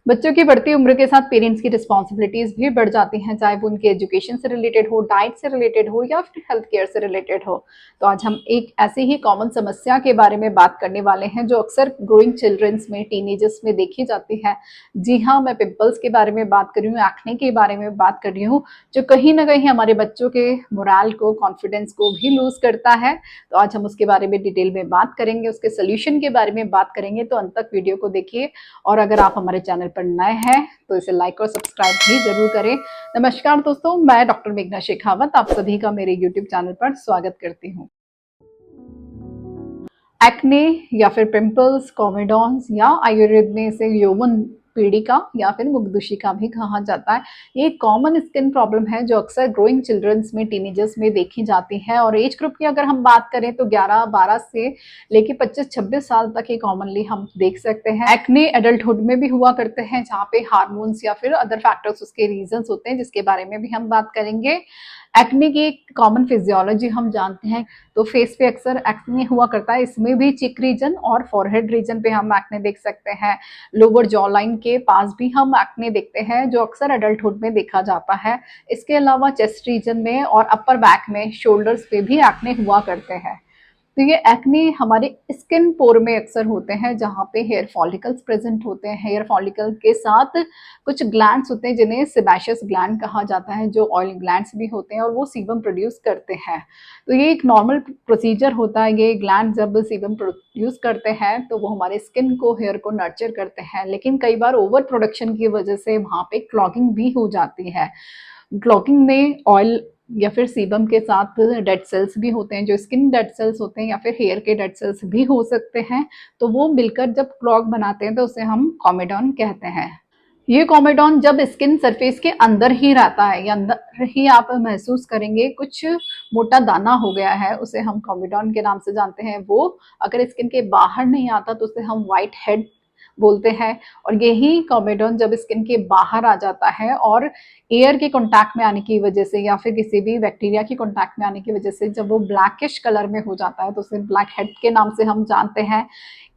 बच्चों की बढ़ती उम्र के साथ पेरेंट्स की रिस्पॉन्सिबिलिटीज भी बढ़ जाती हैं, चाहे वो उनके एजुकेशन से रिलेटेड हो, डाइट से रिलेटेड हो या फिर हेल्थ केयर से रिलेटेड हो। तो आज हम एक ऐसी ही कॉमन समस्या के बारे में बात करने वाले हैं जो अक्सर ग्रोइंग चिल्ड्रंस में, टीनेजर्स में देखी जाती है। जी हाँ, मैं पिंपल्स के बारे में बात कर रही हूँ, एक्ने के बारे में बात कर रही हूँ, जो कहीं ना कहीं हमारे बच्चों के मोराल को, कॉन्फिडेंस को भी लूज करता है। तो आज हम उसके बारे में डिटेल में बात करेंगे, उसके सोल्यूशन के बारे में बात करेंगे। तो अंत तक वीडियो को देखिए और अगर आप हमारे चैनल पर नए हैं तो इसे लाइक और सब्सक्राइब भी जरूर करें। नमस्कार दोस्तों, मैं डॉक्टर मेघना शेखावत आप सभी का मेरे यूट्यूब चैनल पर स्वागत करती हूँ। एक्ने या फिर पिंपल्स, कॉमेडॉन्स या आयुर्वेद में इसे यौवन पीड़िका या फिर मुखदुशिका भी कहा जाता है। ये एक कॉमन स्किन प्रॉब्लम है जो अक्सर ग्रोइंग चिल्ड्रंस में, टीनेजर्स में देखी जाती है। और एज ग्रुप की अगर हम बात करें तो 11-12 से लेके 25-26 साल तक ये कॉमनली हम देख सकते हैं। एक्ने एडल्टहुड में भी हुआ करते हैं, जहाँ पे हार्मोन्स या फिर अदर फैक्टर्स उसके रीजंस होते हैं, जिसके बारे में भी हम बात करेंगे। एक्ने की एक कॉमन फिजियोलॉजी हम जानते हैं, तो फेस पे अक्सर एक्ने हुआ करता है। इसमें भी चिक रीजन और फॉरहेड रीजन पे हम एक्ने देख सकते हैं। लोअर जॉ लाइन के पास भी हम एक्ने देखते हैं, जो अक्सर एडल्टहुड में देखा जाता है। इसके अलावा चेस्ट रीजन में और अपर बैक में, शोल्डर्स पे भी एक्ने हुआ करते हैं। तो ये एक्ने हमारे स्किन पोर में अक्सर होते हैं, जहाँ पे हेयर फॉलिकल्स प्रेजेंट होते हैं। हेयर फॉलिकल के साथ कुछ ग्लैंड्स होते हैं जिन्हें सेबेशियस ग्लैंड कहा जाता है, जो ऑयल ग्लैंड्स भी होते हैं और वो सीबम प्रोड्यूस करते हैं। तो ये एक नॉर्मल प्रोसीजर होता है। ये ग्लैंड जब सीबम प्रोड्यूस करते हैं तो वो हमारे स्किन को, हेयर को नर्चर करते हैं, लेकिन कई बार ओवर प्रोडक्शन की वजह से वहाँ पे क्लॉगिंग भी हो जाती है। क्लॉगिंग में ऑयल या फिर सीबम के साथ डेड सेल्स भी होते हैं, जो स्किन डेड सेल्स होते हैं या फिर हेयर के डेड सेल्स भी हो सकते हैं। तो वो मिलकर जब क्लॉग बनाते हैं तो उसे हम कॉमेडॉन कहते हैं। ये कॉमेडॉन जब स्किन सरफेस के अंदर ही रहता है या अंदर ही आप महसूस करेंगे कुछ मोटा दाना हो गया है, उसे हम कॉमेडॉन के नाम से जानते हैं। वो अगर स्किन के बाहर नहीं आता तो उसे हम व्हाइट हेड बोलते हैं। और यही कॉमेडॉन जब स्किन के बाहर आ जाता है और एयर के कांटेक्ट में आने की वजह से या फिर किसी भी बैक्टीरिया के कांटेक्ट में आने की वजह से जब वो ब्लैकिश कलर में हो जाता है तो उसे ब्लैक हेड के नाम से हम जानते हैं।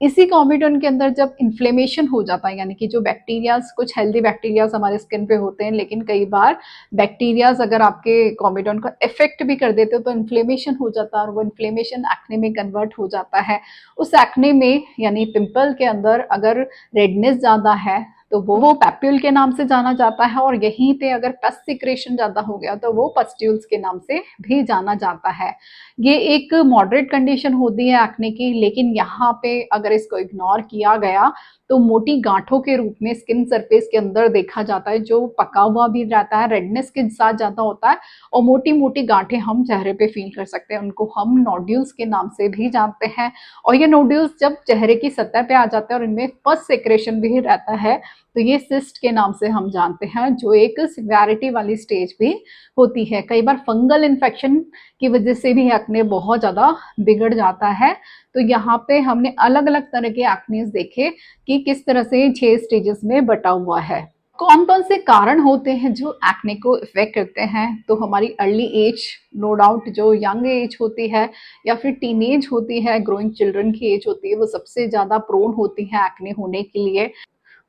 इसी कॉमेडॉन के अंदर जब इन्फ्लेमेशन हो जाता है, यानी कि जो बैक्टीरियाज, कुछ हेल्दी बैक्टीरियाज हमारे स्किन पे होते हैं, लेकिन कई बार बैक्टीरियाज अगर आपके कॉमेडॉन को इफेक्ट भी कर देते हो तो इन्फ्लेमेशन हो जाता है और वो इन्फ्लेमेशन एक्ने में कन्वर्ट हो जाता है। उस एक्ने में यानी पिंपल के अंदर अगर रेडनेस ज्यादा है तो वो पैप्यूल के नाम से जाना जाता है। और यहीं पे अगर पस सिक्रेशन ज्यादा हो गया तो वो पस्ट्यूल्स के नाम से भी जाना जाता है। ये एक मॉडरेट कंडीशन होती है एक्ने की, लेकिन यहाँ पे अगर इसको इग्नोर किया गया तो मोटी गांठों के रूप में स्किन सरफेस के अंदर देखा जाता है, जो पका हुआ भी रहता है, रेडनेस के साथ ज्यादा होता है और मोटी मोटी गांठें हम चेहरे पे फील कर सकते हैं। उनको हम नोड्यूल्स के नाम से भी जानते हैं। और ये नोड्यूल्स जब चेहरे की सतह पे आ जाते हैं और इनमें पस सेक्रेशन भी रहता है तो ये सिस्ट के नाम से हम जानते हैं, जो एक सिवियरिटी वाली स्टेज भी होती है। कई बार फंगल इन्फेक्शन की वजह से भी एक्ने बहुत ज्यादा बिगड़ जाता है। तो यहाँ पे हमने अलग अलग तरह के एक्नेस देखे कि किस तरह से 6 स्टेजेस में बटा हुआ है। कौन कौन से कारण होते हैं जो एक्ने को इफेक्ट करते हैं? तो हमारी अर्ली एज, नो डाउट जो यंग एज होती है या फिर टीनेज होती है, ग्रोइंग चिल्ड्रन की एज होती है, वो सबसे ज्यादा प्रोन होती है एक्ने होने के लिए।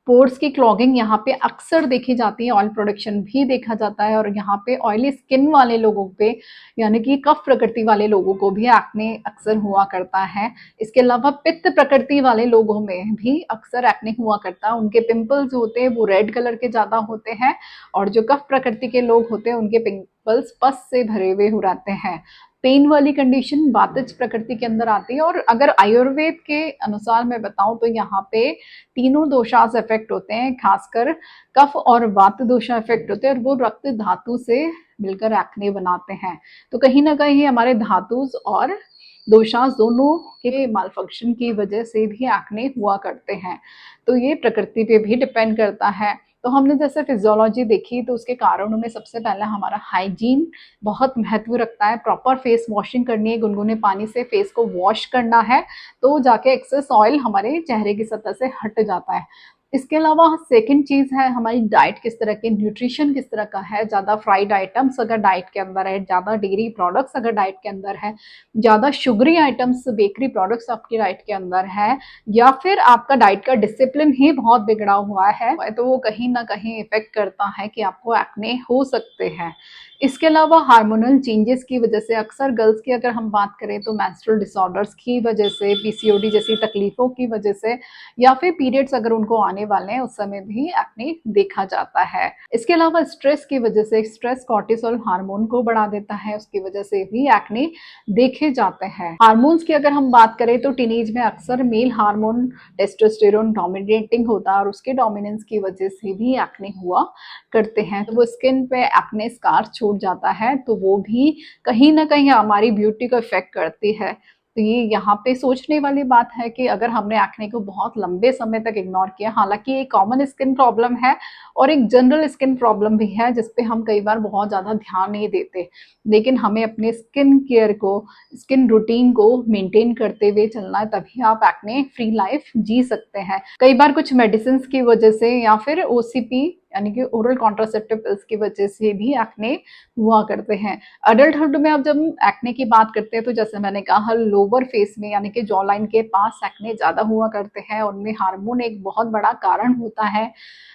पोर्स की क्लॉगिंग यहाँ पे अक्सर देखी जाती है, ऑयल प्रोडक्शन भी देखा जाता है और यहाँ पे ऑयली स्किन वाले लोगों पे, यानी कि कफ प्रकृति वाले लोगों को भी एक्ने अक्सर हुआ करता है। इसके अलावा पित्त प्रकृति वाले लोगों में भी अक्सर एक्ने हुआ करता है। उनके पिंपल्स होते हैं वो रेड कलर के ज्यादा होते हैं और जो कफ प्रकृति के लोग होते हैं उनके पिंपल्स पस से भरे हुए हो रहते हैं। पेन वाली कंडीशन वातज प्रकृति के अंदर आती है। और अगर आयुर्वेद के अनुसार मैं बताऊं तो यहाँ पे तीनों दोषास इफेक्ट होते हैं, खासकर कफ और वात दोषा इफेक्ट होते हैं और वो रक्त धातु से मिलकर एक्ने बनाते हैं। तो कहीं ना कहीं हमारे धातुस और दोषास दोनों के मालफंक्शन की वजह से भी एक्ने हुआ करते हैं। तो ये प्रकृति पे भी डिपेंड करता है। तो हमने जैसे फिजियोलॉजी देखी तो उसके कारणों में सबसे पहला हमारा हाइजीन बहुत महत्व रखता है। प्रॉपर फेस वॉशिंग करनी है, गुनगुने पानी से फेस को वॉश करना है तो जाके एक्सेस ऑयल हमारे चेहरे की सतह से हट जाता है। इसके अलावा सेकंड चीज़ है हमारी डाइट किस तरह की, न्यूट्रिशन किस तरह का है। ज़्यादा फ्राइड आइटम्स अगर डाइट के अंदर है, ज़्यादा डेयरी प्रोडक्ट्स अगर डाइट के अंदर है, ज़्यादा शुगरी आइटम्स, बेकरी प्रोडक्ट्स आपकी डाइट के अंदर है, या फिर आपका डाइट का डिसिप्लिन ही बहुत बिगड़ा हुआ है, तो वो कहीं ना कहीं इफेक्ट करता है कि आपको एक्ने हो सकते हैं। इसके अलावा हार्मोनल चेंजेस की वजह से, अक्सर गर्ल्स की अगर हम बात करें तो मेंस्ट्रुअल डिसऑर्डर्स की वजह से, पीसीओडी जैसी तकलीफों की वजह से, या फिर पीरियड्स अगर उनको आने वाले हैं उस समय भी एक्ने देखा जाता है। इसके अलावा स्ट्रेस की वजह से, स्ट्रेस कॉर्टिसोल हार्मोन को बढ़ा देता है, उसकी वजह से भी एक्ने देखे जाते हैं। हार्मोन्स की अगर हम बात करें तो टीनेज में अक्सर मेल हार्मोन टेस्टोस्टेरोन डोमिनेटिंग होता है और उसके डोमिनेंस की वजह से भी एक्ने हुआ करते हैं। तो वो स्किन पे एक्ने स्कार छूट जाता है, तो वो भी कहीं ना कहीं हमारी ब्यूटी को इफेक्ट करती है। तो ये यहाँ पे सोचने वाली बात है कि अगर हमने एक्ने को बहुत लंबे समय तक इग्नोर किया, हालांकि ये कॉमन स्किन प्रॉब्लम है और एक जनरल स्किन प्रॉब्लम भी है जिसपे हम कई बार बहुत ज़्यादा ध्यान नहीं देते, लेकिन हमें अपने स्किन केयर को, स्किन रूटीन को मेंटेन करते हुए चलना है, तभी आप एक्ने फ्री लाइफ जी सकते हैं। कई बार कुछ मेडिसिन की वजह से या फिर ओसीपी यानी कि ओरल कॉन्ट्रासेप्टिव पिल्स की वजह से भी एक्ने हुआ करते हैं। अडल्टहुड में अब जब एक्ने की बात करते हैं तो जैसे मैंने कहा, लोअर फेस में यानी कि जॉ लाइन के पास एक्ने ज़्यादा हुआ करते हैं, उनमें हार्मोन एक बहुत बड़ा कारण होता है।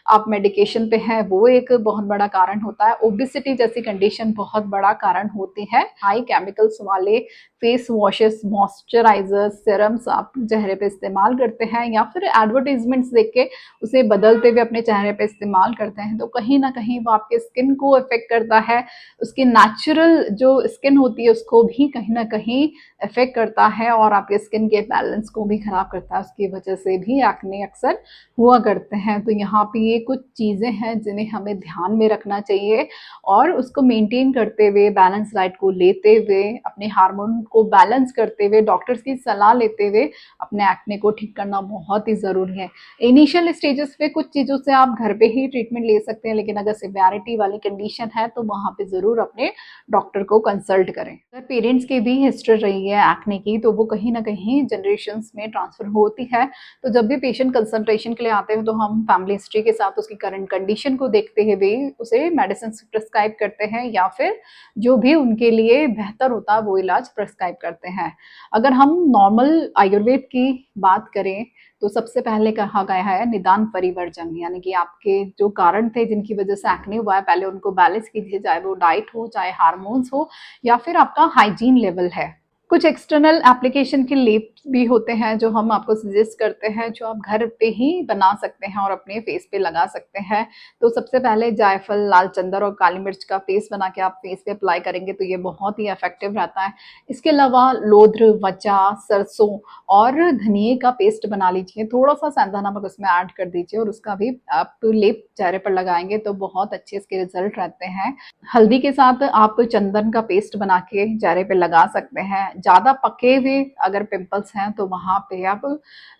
आप मेडिकेशन पे हैं वो एक बहुत बड़ा कारण होता है। ओबेसिटी जैसी कंडीशन बहुत बड़ा कारण होती है। हाई केमिकल्स वाले फेस वॉशेस, मॉइस्चराइजर्स, सीरम्स आप चेहरे पे इस्तेमाल करते हैं या फिर एडवर्टाइजमेंट्स देख के उसे बदलते हुए अपने चेहरे पे इस्तेमाल करते हैं, तो कहीं ना कहीं वो आपके स्किन को इफेक्ट करता है। उसकी नेचुरल जो स्किन होती है उसको भी कहीं ना कहीं इफेक्ट करता है और आपके स्किन के बैलेंस को भी खराब करता है। उसकी वजह से भी एक्ने अक्सर हुआ करते हैं। तो यहाँ पे ये कुछ चीज़ें हैं जिन्हें हमें ध्यान में रखना चाहिए और उसको मेंटेन करते हुए, बैलेंस डाइट को लेते हुए, अपने हार्मोन को बैलेंस करते हुए, डॉक्टर्स की सलाह लेते हुए अपने एक्ने को ठीक करना बहुत ही ज़रूरी है। इनिशियल स्टेजेस पे कुछ चीज़ों से आप घर पे ही ट्रीटमेंट ले सकते हैं, लेकिन अगर सिवियरिटी वाली कंडीशन है तो वहाँ पे ज़रूर अपने डॉक्टर को कंसल्ट करें। अगर पेरेंट्स की भी हिस्ट्री रही है एक्ने की तो वो कहीं ना कहीं जनरेशन्स में ट्रांसफर होती है। तो जब भी पेशेंट कंसल्टेशन के लिए आते हैं तो हम फैमिली हिस्ट्री के साथ उसकी करंट कंडीशन को देखते हुए उसे मेडिसिन प्रिस्क्राइब करते हैं या फिर जो भी उनके लिए बेहतर होता है वो इलाज प्रिस्क्राइब करते हैं। अगर हम नॉर्मल आयुर्वेद की बात करें तो सबसे पहले कहा गया है निदान परिवर्जन, यानी कि आपके जो कारण थे जिनकी वजह से एक्ने हुआ है, पहले उनको बैलेंस कीजिए, चाहे वो डाइट हो, चाहे हार्मोन्स हो, या फिर आपका हाइजीन लेवल है। कुछ एक्सटर्नल एप्लीकेशन के लेप भी होते हैं जो हम आपको सजेस्ट करते हैं, जो आप घर पे ही बना सकते हैं और अपने फेस पे लगा सकते हैं। तो सबसे पहले जायफल, लाल चंदन और काली मिर्च का पेस्ट बना के आप फेस पे अप्लाई करेंगे तो ये बहुत ही इफेक्टिव रहता है। इसके अलावा लोध्र, वचा, सरसों और धनिए का पेस्ट बना लीजिए, थोड़ा सा सेंधा नमक उसमें ऐड कर दीजिए और उसका भी आप लेप चेहरे पर लगाएंगे तो बहुत अच्छे इसके रिजल्ट रहते हैं। हल्दी के साथ आप चंदन का पेस्ट बना के चेहरे पे लगा सकते हैं। ज़्यादा पके हुए अगर पिंपल्स हैं तो वहाँ पे आप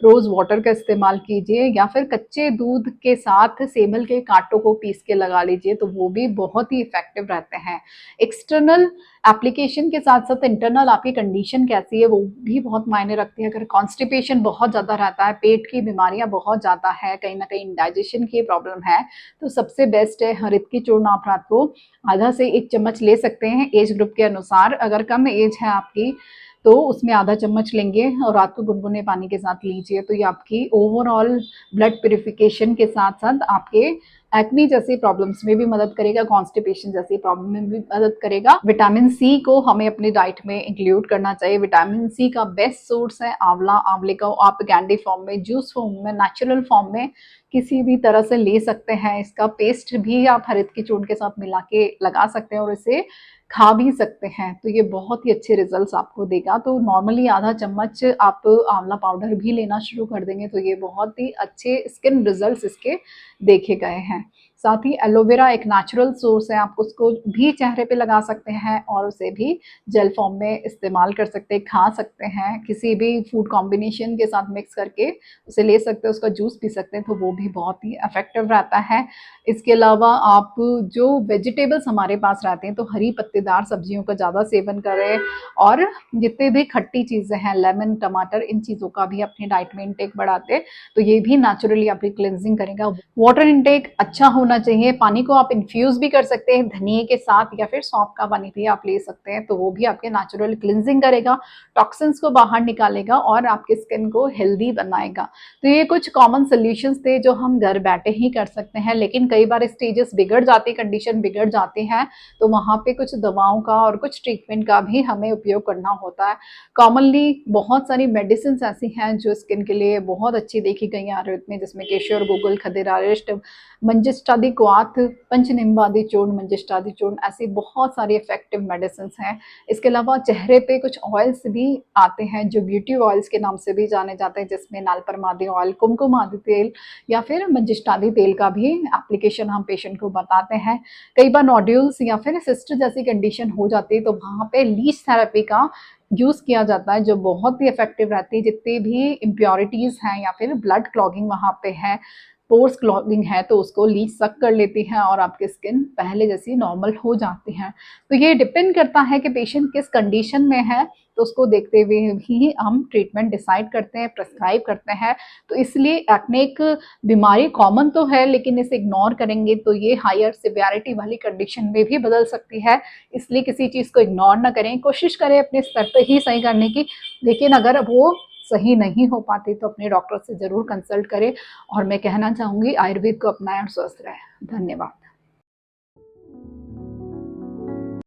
रोज़ वाटर का इस्तेमाल कीजिए या फिर कच्चे दूध के साथ सेमल के कांटों को पीस के लगा लीजिए, तो वो भी बहुत ही इफेक्टिव रहते हैं। एक्सटर्नल एप्लीकेशन के साथ साथ इंटरनल आपकी कंडीशन कैसी है वो भी बहुत मायने रखती है। अगर कॉन्स्टिपेशन बहुत ज़्यादा रहता है, पेट की बीमारियां बहुत ज़्यादा है, कहीं ना कहीं इंडाइजेशन की प्रॉब्लम है, तो सबसे बेस्ट है हरित की चूर्ण आप रात को आधा से 1 चम्मच ले सकते हैं एज ग्रुप के अनुसार। अगर कम एज है आपकी तो उसमें आधा चम्मच लेंगे और रात को गुनगुने पानी के साथ लीजिए, तो ये आपकी ओवरऑल ब्लड प्यूरिफिकेशन के साथ साथ आपके एक्ने जैसी प्रॉब्लम्स में भी मदद करेगा, कॉन्स्टिपेशन जैसी प्रॉब्लम में भी मदद करेगा। विटामिन सी को हमें अपनी डाइट में इंक्लूड करना चाहिए। विटामिन सी का बेस्ट सोर्स है आंवला। आंवले का आप कैंडी फॉर्म में, जूस फॉर्म में, नेचुरल फॉर्म में किसी भी तरह से ले सकते हैं। इसका पेस्ट भी आप हरित की चूर्ण के साथ मिला के लगा सकते हैं और इसे खा भी सकते हैं, तो ये बहुत ही अच्छे रिजल्ट्स आपको देगा। तो नॉर्मली आधा चम्मच आप आंवला पाउडर भी लेना शुरू कर देंगे तो ये बहुत ही अच्छे स्किन रिजल्ट्स इसके देखे गए हैं। साथ ही एलोवेरा एक नेचुरल सोर्स है, आप उसको भी चेहरे पे लगा सकते हैं और उसे भी जेल फॉर्म में इस्तेमाल कर सकते हैं, खा सकते हैं, किसी भी फूड कॉम्बिनेशन के साथ मिक्स करके उसे ले सकते हैं, उसका जूस पी सकते हैं, तो वो भी बहुत ही इफेक्टिव रहता है। इसके अलावा आप जो वेजिटेबल्स हमारे पास रहते हैं तो हरी पत्तेदार सब्जियों का ज़्यादा सेवन करें और जितने भी खट्टी चीज़ें हैं, लेमन, टमाटर, इन चीज़ों का भी अपने डाइट में इंटेक बढ़ाते हैं, तो ये भी नेचुरली आपकी क्लिनजिंग करेगा। वाटर इंटेक अच्छा होना चाहिए, पानी को आप इन्फ्यूज़ भी कर सकते हैं धनिए के साथ या फिर सौंफ का पानी भी आप ले सकते हैं, तो वो भी आपके नेचुरल क्लिनजिंग करेगा, टॉक्सिन्स को बाहर निकालेगा और आपके स्किन को हेल्दी बनाएगा। तो ये कुछ कॉमन सॉल्यूशंस थे जो हम घर बैठे ही कर सकते हैं, लेकिन कई बार स्टेजेस बिगड़ जाती, कंडीशन बिगड़ जाती हैं, तो वहाँ पे कुछ दवाओं का और कुछ ट्रीटमेंट का भी हमें उपयोग करना होता है। कॉमनली बहुत सारी मेडिसिन ऐसी हैं जो स्किन के लिए बहुत अच्छी देखी गई हैं आयुर्वेद में, जिसमें केशर, गुगुल, खदिरारिष्ट, मंजिष्ठादि क्वाथ, पंचनिम्बादि चूर्ण, मंजिष्ठादि चूर्ण, ऐसी बहुत सारी इफेक्टिव मेडिसिन हैं। इसके अलावा चेहरे पे कुछ ऑयल्स भी आते हैं जो ब्यूटी ऑयल्स के नाम से भी जाने जाते हैं, जिसमें नालपरमादि ऑयल, कुमकुम आदि तेल या फिर मंजिष्ठादि तेल का भी एप्लीकेशन हम पेशेंट को बताते हैं। कई बार नोड्यूल्स या फिर सिस्ट जैसी कंडीशन हो जाती है तो वहाँ पे लीच थेरेपी का यूज़ किया जाता है, जो बहुत ही इफेक्टिव रहती है। जितनी भी इम्प्योरिटीज़ हैं या फिर ब्लड क्लॉगिंग वहाँ पे है, पोर्स क्लॉगिंग है, तो उसको लीच सक कर लेती हैं और आपकी स्किन पहले जैसी नॉर्मल हो जाती है। तो ये डिपेंड करता है कि पेशेंट किस कंडीशन में है, तो उसको देखते हुए ही हम ट्रीटमेंट डिसाइड करते हैं, प्रेस्क्राइब करते हैं। तो इसलिए एक्ने एक बीमारी कॉमन तो है, लेकिन इसे इग्नोर करेंगे तो ये हायर सिवियरिटी वाली कंडीशन में भी बदल सकती है। इसलिए किसी चीज़ को इग्नोर ना करें, कोशिश करें अपने स्तर पे ही सही करने की, लेकिन अगर वो सही नहीं हो पाती तो अपने डॉक्टर से ज़रूर कंसल्ट करें। और मैं कहना चाहूँगी आयुर्वेद को अपनाएं और स्वस्थ रहें। धन्यवाद।